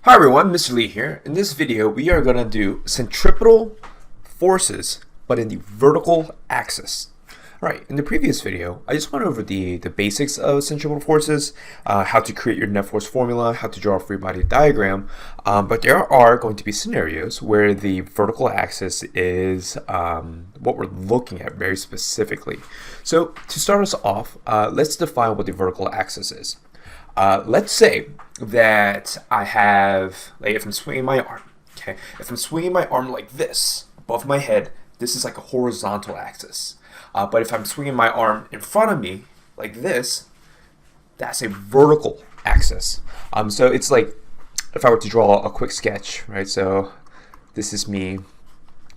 Hi everyone, Mr. Lee here. In this video, we are going to do centripetal forces, but in the vertical axis. Alright, in the previous video, I just went over the basics of centripetal forces, how to create your net force formula, how to draw a free body diagram, but there are going to be scenarios where the vertical axis is what we're looking at very specifically. So to start us off, let's define what the vertical axis is. Let's say that I have, like if I'm swinging my arm, okay? If I'm swinging my arm like this, above my head, this is like a horizontal axis. But if I'm swinging my arm in front of me, like this, that's a vertical axis. So it's like, if I were to draw a quick sketch, right? So this is me.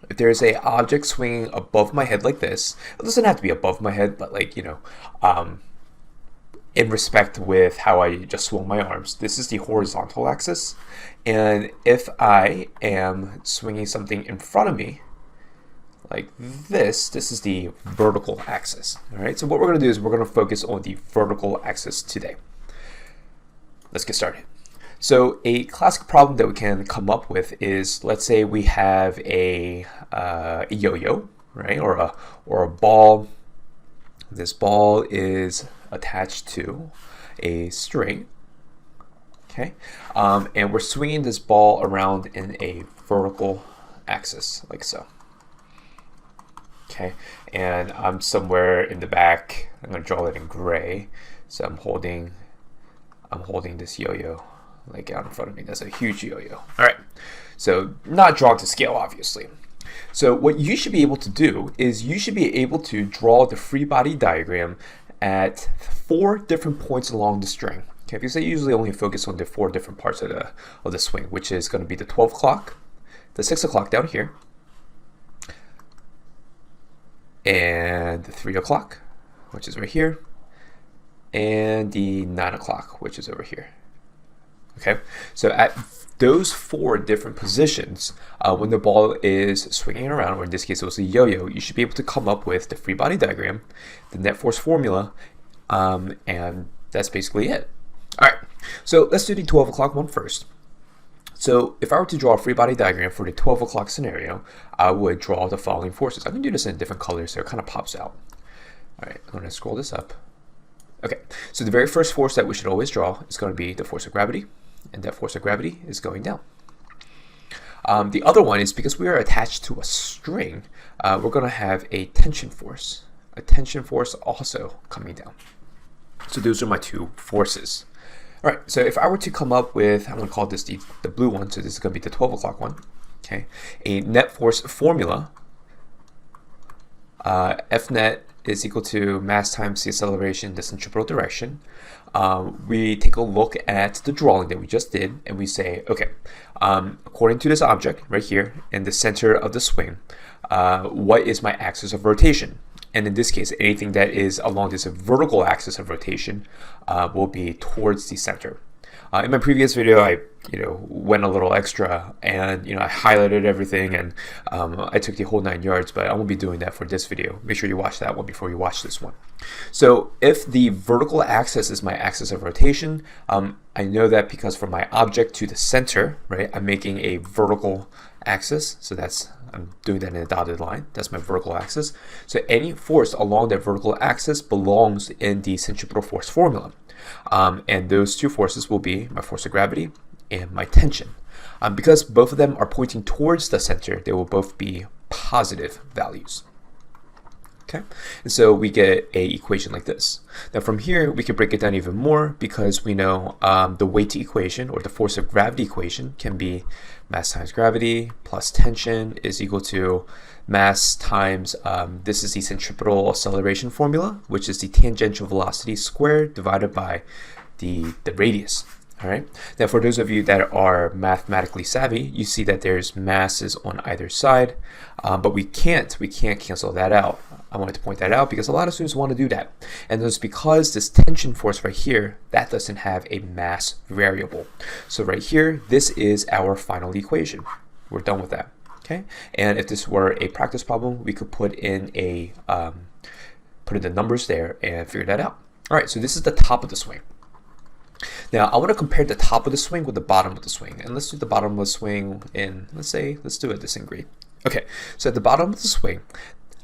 If there's a object swinging above my head like this, it doesn't have to be above my head, but like, in respect with how I just swung my arms. This is the horizontal axis. And if I am swinging something in front of me, like this is the vertical axis. All right, so what we're going to do is we're going to focus on the vertical axis today. Let's get started. So a classic problem that we can come up with is, let's say we have a yo-yo, right, or a ball. This ball is attached to a string, okay, and we're swinging this ball around in a vertical axis, like so. Okay, and I'm somewhere in the back. I'm going to draw it in gray. So I'm holding this yo-yo like out in front of me. That's a huge yo-yo. All right, so not drawn to scale, obviously. So what you should be able to do is you should be able to draw the free body diagram at 4 different points along the string. Okay, because I usually only focus on the 4 different parts of the swing, which is going to be the 12 o'clock, the 6 o'clock down here, and the 3 o'clock, which is right here, and the 9 o'clock, which is over here. Okay, so at those 4 different positions, when the ball is swinging around, or in this case it was a yo-yo, you should be able to come up with the free body diagram, the net force formula, and that's basically it. All right, so let's do the 12 o'clock one first. So if I were to draw a free body diagram for the 12 o'clock scenario, I would draw the following forces. I can do this in different colors so it kind of pops out. All right, I'm going to scroll this up. Okay, so the very first force that we should always draw is going to be the force of gravity, and that force of gravity is going down. The other one is, because we are attached to a string, we're going to have a tension force. A tension force also coming down. So those are my 2 forces. All right, so if I were to come up with, I'm going to call this the blue one, so this is going to be the 12 o'clock one, okay? A net force formula, F net is equal to mass times the acceleration in the centripetal direction. We take a look at the drawing that we just did, and we say, okay, according to this object right here in the center of the swing, what is my axis of rotation? And in this case, anything that is along this vertical axis of rotation will be towards the center. In my previous video, I went a little extra, and I highlighted everything, and I took the whole 9 yards, but I won't be doing that for this video. Make sure you watch that one before you watch this one. So if the vertical axis is my axis of rotation, I know that because from my object to the center, right, I'm making a vertical axis. So I'm doing that in a dotted line. That's my vertical axis. So any force along that vertical axis belongs in the centripetal force formula. And those 2 forces will be my force of gravity and my tension. Because both of them are pointing towards the center, they will both be positive values. Okay, and so we get a equation like this. Now from here, we can break it down even more, because we know the weight equation, or the force of gravity equation, can be mass times gravity plus tension is equal to mass times, this is the centripetal acceleration formula, which is the tangential velocity squared divided by the radius. All right. Now, for those of you that are mathematically savvy, you see that there's masses on either side, but we can't cancel that out. I wanted to point that out because a lot of students want to do that, and that's because this tension force right here, that doesn't have a mass variable. So right here, this is our final equation. We're done with that. Okay. And if this were a practice problem, we could put in the numbers there and figure that out. All right. So this is the top of the swing. Now I want to compare the top of the swing with the bottom of the swing, and let's do the bottom of the swing in, let's do it this in green. Okay, so at the bottom of the swing,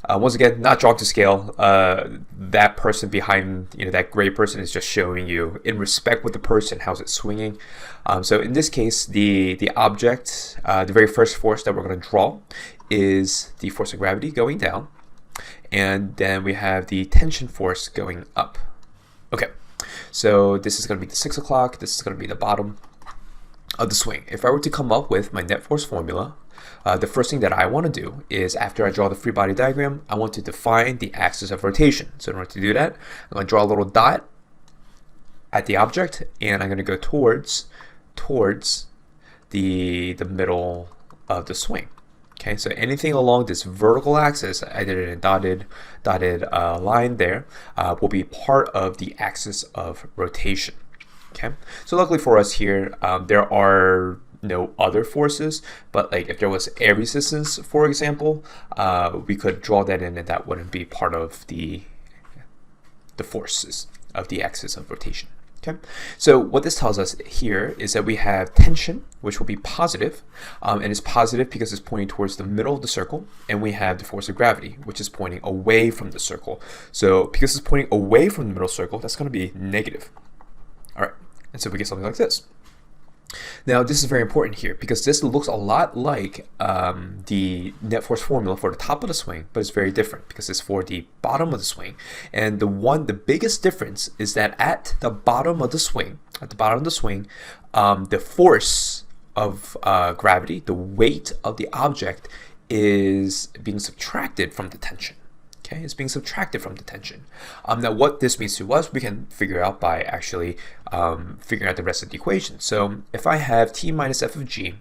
once again, not drawn to scale. That person behind, that gray person is just showing you in respect with the person, how's it swinging. So in this case, the object, the very first force that we're going to draw is the force of gravity going down, and then we have the tension force going up. Okay, so this is going to be the 6 o'clock. This is going to be the bottom of the swing. If I were to come up with my net force formula, the first thing that I want to do is, after I draw the free body diagram, I want to define the axis of rotation. So in order to do that, I'm going to draw a little dot at the object, and I'm going to go towards the middle of the swing. Okay, so anything along this vertical axis, I did it in a dotted line there, will be part of the axis of rotation. Okay, so luckily for us here, there are no other forces, but like if there was air resistance, for example, we could draw that in, and that wouldn't be part of the forces of the axis of rotation. Okay, so what this tells us here is that we have tension, which will be positive, and it's positive because it's pointing towards the middle of the circle, and we have the force of gravity, which is pointing away from the circle. So because it's pointing away from the middle circle, that's going to be negative. All right, and so we get something like this. Now this is very important here because this looks a lot like the net force formula for the top of the swing, but it's very different because it's for the bottom of the swing. And the biggest difference is that at the bottom of the swing, the force of gravity, the weight of the object, is being subtracted from the tension. Okay, it's being subtracted from the tension. Now what this means to us, we can figure out by actually figuring out the rest of the equation. So if I have T minus F of G,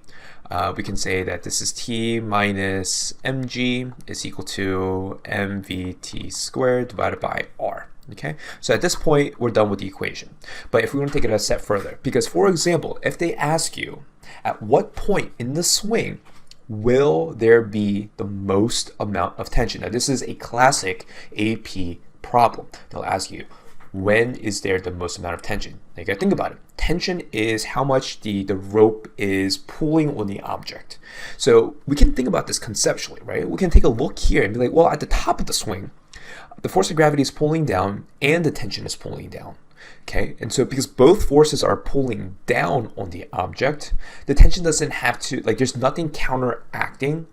we can say that this is T minus mg is equal to mvt squared divided by r. Okay, so at this point, we're done with the equation. But if we want to take it a step further, because for example, if they ask you at what point in the swing will there be the most amount of tension? Now this is a classic AP problem. They'll ask you, when is there the most amount of tension? Now you gotta think about it. Tension is how much the rope is pulling on the object. So we can think about this conceptually, right? We can take a look here and be like, well, at the top of the swing, the force of gravity is pulling down and the tension is pulling down. Okay, and so because both forces are pulling down on the object, the tension doesn't have to, like, there's nothing counteracting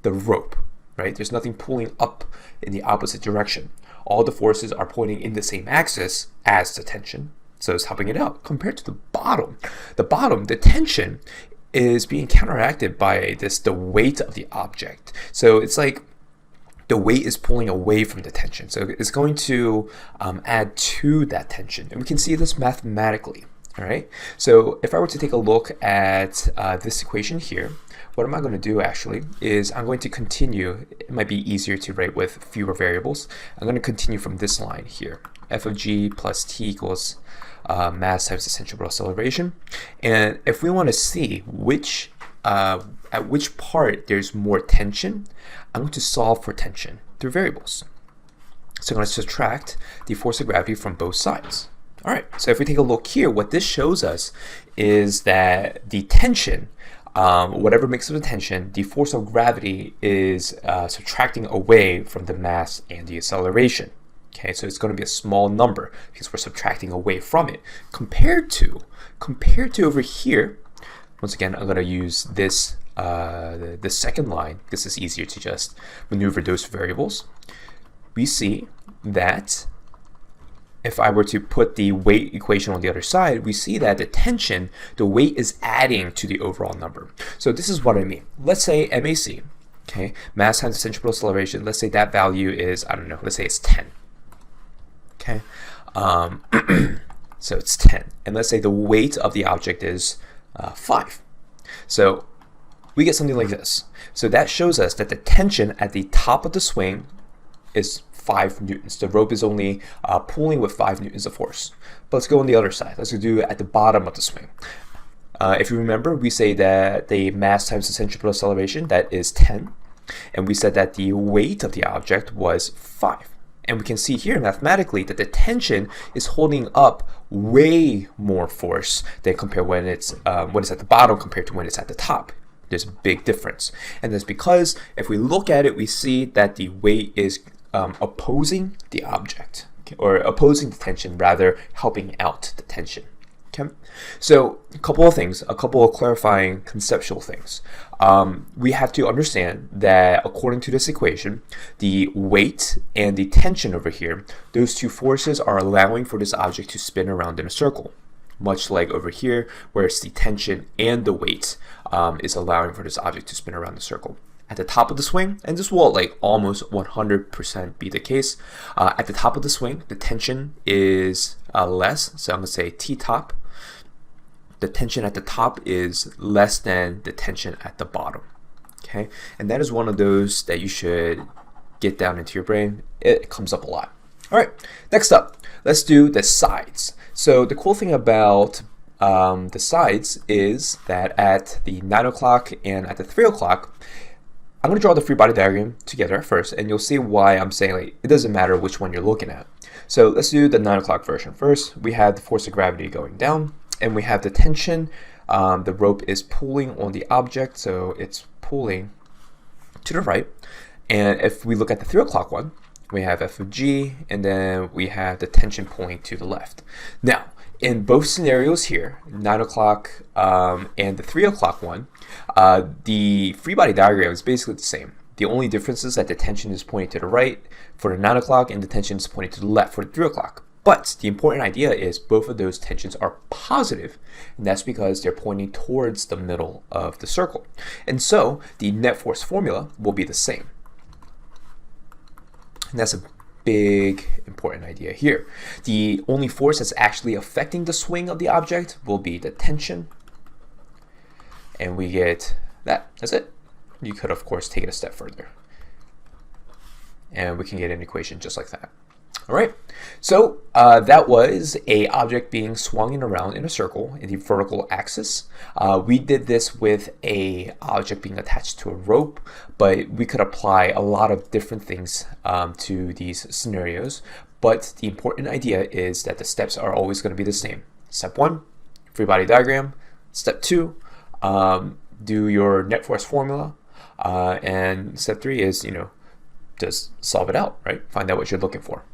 the rope, right? There's nothing pulling up in the opposite direction. All the forces are pointing in the same axis as the tension, so it's helping it out. Compared to the bottom, the tension is being counteracted by the weight of the object. So it's like the weight is pulling away from the tension. So it's going to add to that tension. And we can see this mathematically, all right? So if I were to take a look at this equation here, what am I going to do actually is I'm going to continue. It might be easier to write with fewer variables. I'm going to continue from this line here. F of g plus t equals mass times the centripetal acceleration. And if we want to see at which part there's more tension, I'm going to solve for tension through variables. So I'm going to subtract the force of gravity from both sides. All right, so if we take a look here, what this shows us is that the tension, whatever makes up the tension, the force of gravity is subtracting away from the mass and the acceleration. Okay, so it's going to be a small number because we're subtracting away from it. Compared to over here, once again, I'm going to use this the second line because it's easier to just maneuver those variables. We see that if I were to put the weight equation on the other side, we see that the tension, the weight is adding to the overall number. So this is what I mean. Let's say MAC, okay, mass times the centripetal acceleration. Let's say that value is, I don't know, let's say it's 10. Okay, so it's 10. And let's say the weight of the object is 5. So we get something like this. So that shows us that the tension at the top of the swing is 5 newtons. The rope is only pulling with 5 newtons of force. But let's go on the other side. Let's do it at the bottom of the swing. If you remember, we say that the mass times the centripetal acceleration, that is 10. And we said that the weight of the object was 5. And we can see here mathematically that the tension is holding up way more force than compared when it's at the bottom compared to when it's at the top. There's a big difference. And that's because if we look at it, we see that the weight is opposing the object, okay, or opposing the tension, rather helping out the tension. Okay, so a couple of things, a couple of clarifying conceptual things. We have to understand that according to this equation, the weight and the tension over here, those two forces are allowing for this object to spin around in a circle, much like over here, where it's the tension and the weight is allowing for this object to spin around the circle. At the top of the swing, and this will like almost 100% be the case, at the top of the swing, the tension is less, so I'm going to say T-top. The tension at the top is less than the tension at the bottom. Okay, and that is one of those that you should get down into your brain. It comes up a lot. All right, next up, let's do the sides. So the cool thing about the sides is that at the 9 o'clock and at the 3 o'clock, I'm going to draw the free body diagram together at first, and you'll see why I'm saying like it doesn't matter which one you're looking at. So let's do the 9 o'clock version first. We have the force of gravity going down, and we have the tension. The rope is pulling on the object, so it's pulling to the right. And if we look at the 3 o'clock one, we have F of G, and then we have the tension pulling to the left. Now, in both scenarios here, 9 o'clock and the 3 o'clock one, the free body diagram is basically the same. The only difference is that the tension is pointing to the right for the 9 o'clock and the tension is pointing to the left for the 3 o'clock. But the important idea is both of those tensions are positive, and that's because they're pointing towards the middle of the circle. And so the net force formula will be the same. And that's a big important idea here. The only force that's actually affecting the swing of the object will be the tension. And we get that. That's it. You could, of course, take it a step further. And we can get an equation just like that. All right, so that was a object being swung around in a circle in the vertical axis. We did this with a object being attached to a rope, but we could apply a lot of different things to these scenarios. But the important idea is that the steps are always going to be the same. Step 1, free body diagram. Step 2, do your net force formula. And step 3 is, just solve it out, right? Find out what you're looking for.